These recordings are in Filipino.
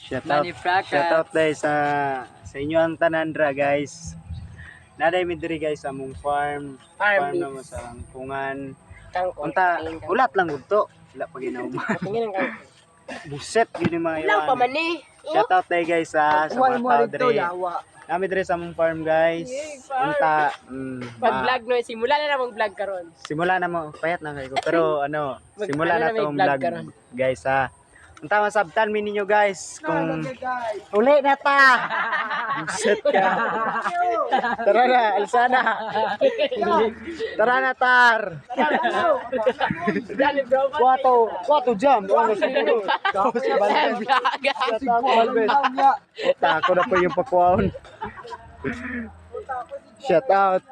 Shout out dahil sa inyo ang tanandra guys. Naday mi diri guys sa among farm na mo sa Kangkungan. Unta ulat lang gudto. Wala pa ginauma. Buset gini mga Lang pa man ni. Shout out dahil guys sa mga tao diri. Nami diri sa among farm guys. Unta Pag-vlog no, simula na namang vlog karon. simula na mo payat na kayo pero simula na tong vlog guys ha. Unta masabtan mi ninyo guys kung uli na ta. Buset ka. Tara na, Alsana. Tara na tar. Dali bro. Kwato jam. Ako na po yung pakwaon. Shout out.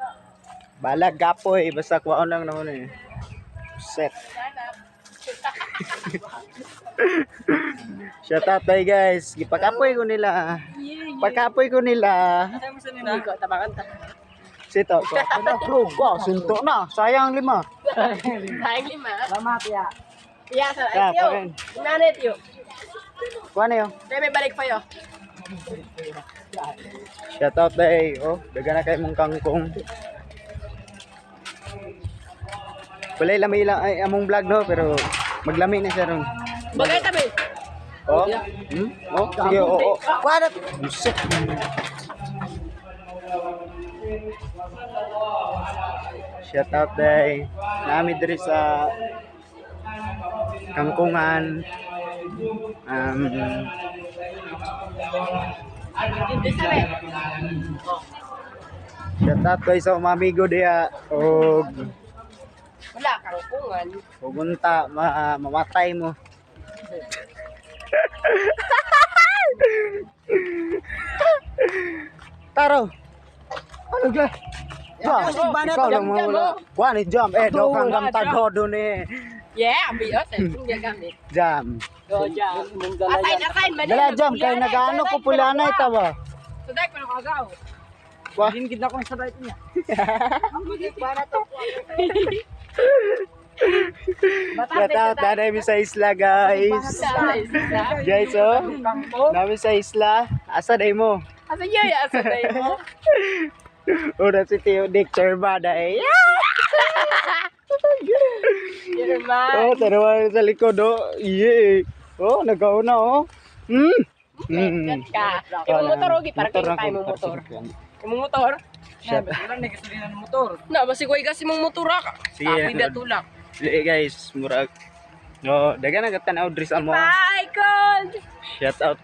Balag gapoy, basta kwaon lang naman eh. Set. Shout out tayo guys. Gipakapoy ko nila. Pagkapoy ko nila. Sito. Bro, wow, suntok na. Sayang 5. Sayang 5. Salamat ya. Iya sa Ya, tiyo. parin. Nanet yo. Kuha na yun. Dai may balik pa yo. Shout out tayo. Oh, daga na kayo mong kangkong. Walay lami lang ay among vlog no, pero maglami na siya ron. Bagay tabi. Oh. Oh, sige, oh. Kuha. Buset. Shout out day. Nami diri sa Kangkungan. Hindi sabi. Shout out kay sa mga amigo diya og Wala kang kungan. pugunta mamatay mo. Taro. Ano ga? Ikaw lang mo wala. Kuha ni jam daw kang gamtag ho doon eh. Yeah, bios eh. Hindi gamit. Jam. Go jam. Assign man. Dala jam kay nagaano ko pulana ita ba? Suday ko na kagaw. Wah. Dinggit na ko sa right niya. Para to. Shout out na mi sa isla guys. Guys oh. Nami sa isla. Asa day mo? Asa yo ya asa day mo? Ora si Tio Dick Cherba day. Yerman. Oh, tarawa sa likod oh. Iye. Oh, nagauna oh. Ka. Yung motor ogi para kay tayo mo motor. Yung motor. Shout Wala na gasolina ng motor. Na masikoy kasi mong motor ka. Sige. Tapi da tulak. Sige guys, murag. No, dagan na gatan out diri sa mo. Bye, cold. Shout out